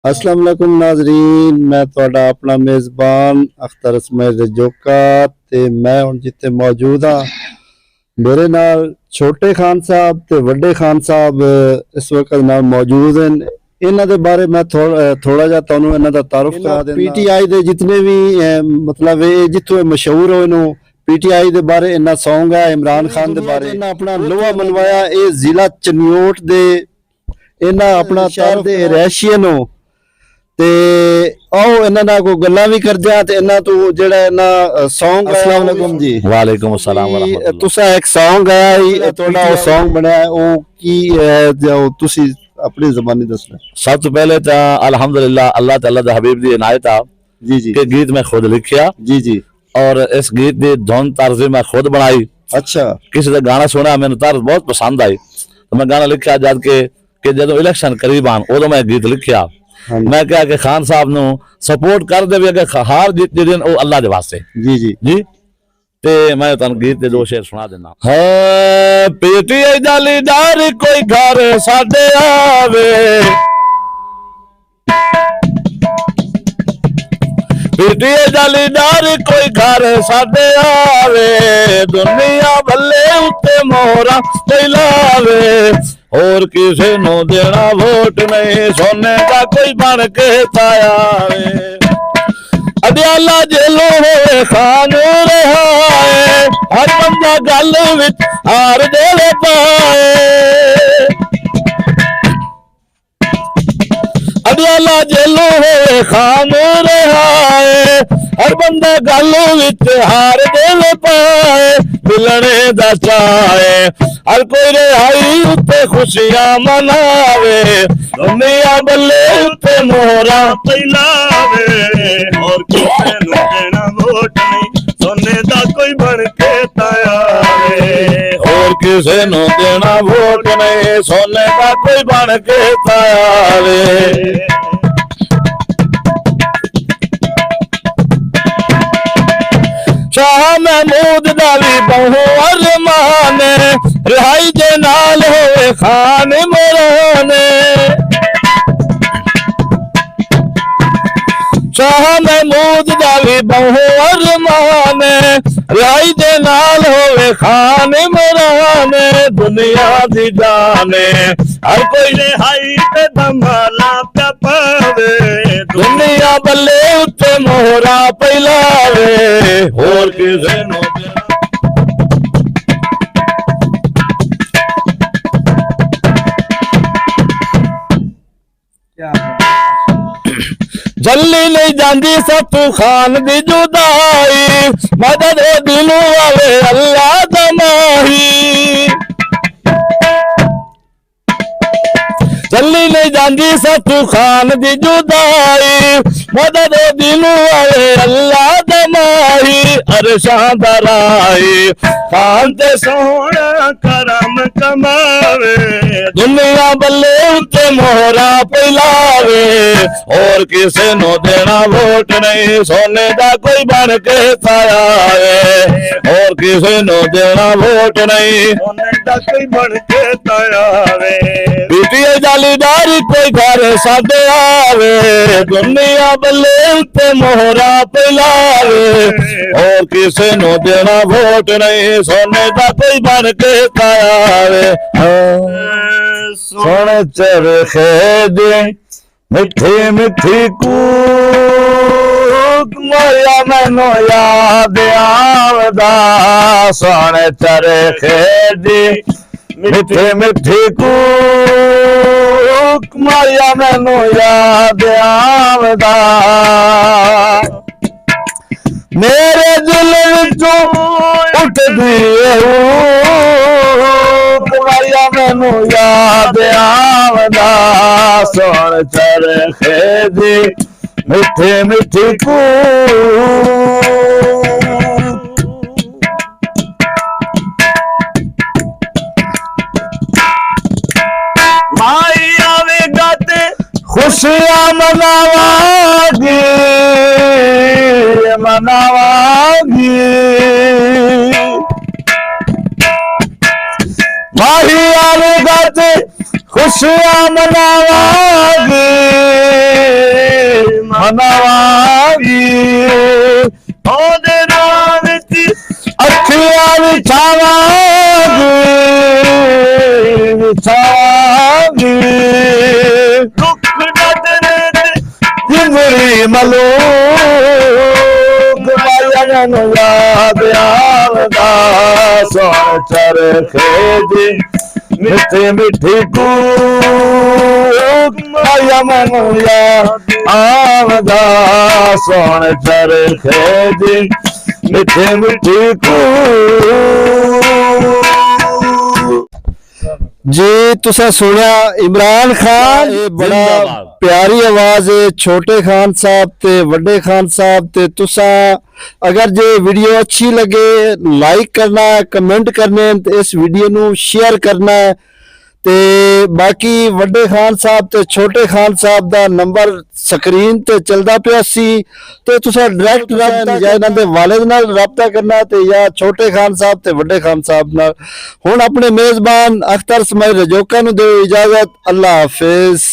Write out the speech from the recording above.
अस्सलाम वालेकुम नाजरीन, मैं तुहाडा अपना मेज़बान अख्तर इसमाइल रजोका ते मैं हुण जिथे मौजूद हाँ मेरे नाल छोटे खान साहब ते वड्डे खान साहब इस वक्त नाल मौजूद हैं। इन्हां दे बारे मैं थोड़ा जा तुहानूं इन्हां दा तारुफ करा देना। पीटीआई दे जितने भी मतलब जिथों मशहूर होए नो पीटीआई दे बारे इन्ना सॉन्ग है। इमरान खान दे बारे इन्हां अपना लोहा मनवाया। ये जिला चनियोट दे इन्हां अपना शहर दे रैशियन हो ते आओ इन्हां नाल कोई गल्लां भी करदे आ ते इन्हां तो जेड़ा इन्हां सॉन्ग। अस्सलाम वालेकुम जी। वालेकुम अस्सलाम व रहमतुल्लाह। तुसा एक सॉन्ग आया ही तुहाडा ओ सॉन्ग बनया ओ की जो तुसी अपनी ज़बानी दसना। सब तो पहले तो अल्हम्दुलिल्लाह अल्लाह ताला दा हबीब दी इनायत आ जी जी के गीत मैं खुद लिखिया जी जी। और इस गीत दी धुन तर्ज मैं खुद बनाई। अच्छा। किसी का गाना सुना मैंने तर्ज बहुत पसंद आई तो मैं गाना लिखिया जद के जदों इलेक्शन करीब आन उदों मैं गीत लिखिया। मैं क्या कि खान साहब नु सपोर्ट कर दे अगर हार जीत दिन वो अल्लाह दे वास्ते। जी जी जी ते मैं तुहानू गीत दे दो शेर सुना देना। है पीटीआई दा लीडर कोई घर साडे आवे, पीटीआई दा लीडर कोई घर साडे आवे, दुनिया भले उत्ते मोहरा लावे, और किसी नो देना वोट नहीं, सोने का कोई बन के ताया वे। अडियाला जेलों होए खान रहाए, हर बंदा गल विच हार दे पाए। अडियाला जेलों होए खान रहाए, हर बंदा गल विच हार दे पाए। मिलने दा चाहे हर कोई रिहाई उत्ते खुशियां मनावे, दुनिया बल्ले उत्ते मोहरा फैलावे, और किसे नूं देना वोट नहीं, सोने दा कोई बन के तायावे। और किसे नूं देना वोट नहीं, सोने दा कोई बन के तायावे। शाह महमूद दा भी बहु अरमान, रिहाई दे नाल होए खान इमरान। शाह महमूद दा भी बहु अरमान, रिहाई दे नाल होए खान इमरान। दुनिया दी जाने हर कोई रिहाई ते धमाला प्या पावे, दुनिया बल्ले उत्ते मोहरा पैलावे, और किसे नो जल्ली नहीं जाती सत्तू खान दी जुदाई, मदद दिलों वाले अल्लाह दमाही। जल्ली नहीं जाती सत्तू खान दी जुदाई, मदद दिलों वाले अल्लाह दमाही। अरशां दा राही खान ते सोहना करम कमावे, दुनिया बल्ले उत्ते मोहरा पैलावे, और किसे नो देना वोट नहीं, सोने दा कोई बन के ताया है। और किसे नो देना वोट नहीं, सोने दा कोई बन के तायावे। पीटीआई दा लीडर कोई घर साडे आवे, दुनिया बल्ले उत्ते मोहरा पैलावे, और किसे नो देना वोट नहीं, सोने दा कोई बन के ताया है। सुन चरखे दे मिठी मिठी कूक, मोया मैनू याद आवदा। सुन चरखे दी मिठी मिठी कूक, मोया मैनू याद आवदा। मेरे दिल विचों उठदी मोया मैनू याद आवदा। सुन चरखे दी मिठी मिठी कूक, माई आवेगा ते खुशियां मनावागी मनावागी। माही आवेगा ते खुशियां मनावागी ਬਣਾਵਾਂਗੀ ਉਹਦੇ ਨਾਂ ਵਿੱਚ ਅੱਖੀਆਂ ਵਿਛਾਵਾਂਗੀ ਦੁੱਖ ਡਟਰੇ ਤੇ ਜਿੰਦੜੀ ਮਲੂਕ ਮਾਇਆ ਨੂੰ ਯਾਦ ਆਵਦਾ ਸੋਹਣ ਚਰਖੇ ਦੀ ਮਿੱਠੀ ਮਿੱਠੀ ਕੂਕ ਮਾਇਆ ਨੂੰ ਯਾਦ ਆਵਦਾ ਸੋਹਣ ਚਰਖੇ ਦੀ ਮਿੱਠੀ ਮਿੱਠੀ ਕੂਕ। जी तुसा सुनिया इमरान खान ये बड़ा जिंदाबाद। प्यारी आवाज है छोटे खान साहब ते वड्डे खान साहब ते तुसा अगर जे वीडियो अच्छी लगे लाइक करना है कमेंट करने हैं ते इस वीडियो नु शेयर करना है ते बाकी वड्डे खान साहब ते छोटे खान साहब दा नंबर स्क्रीन ते चलदा पिया सी ते तुसा डायरेक्ट राबता या इन्हां दे वालिद नाल राबता करना ते या छोटे खान साहब ते वड्डे खान साहब नाल। हुण अपने मेजबान अख्तर इस्माइल रजोका नु दो इजाजत। अल्लाह हाफिज।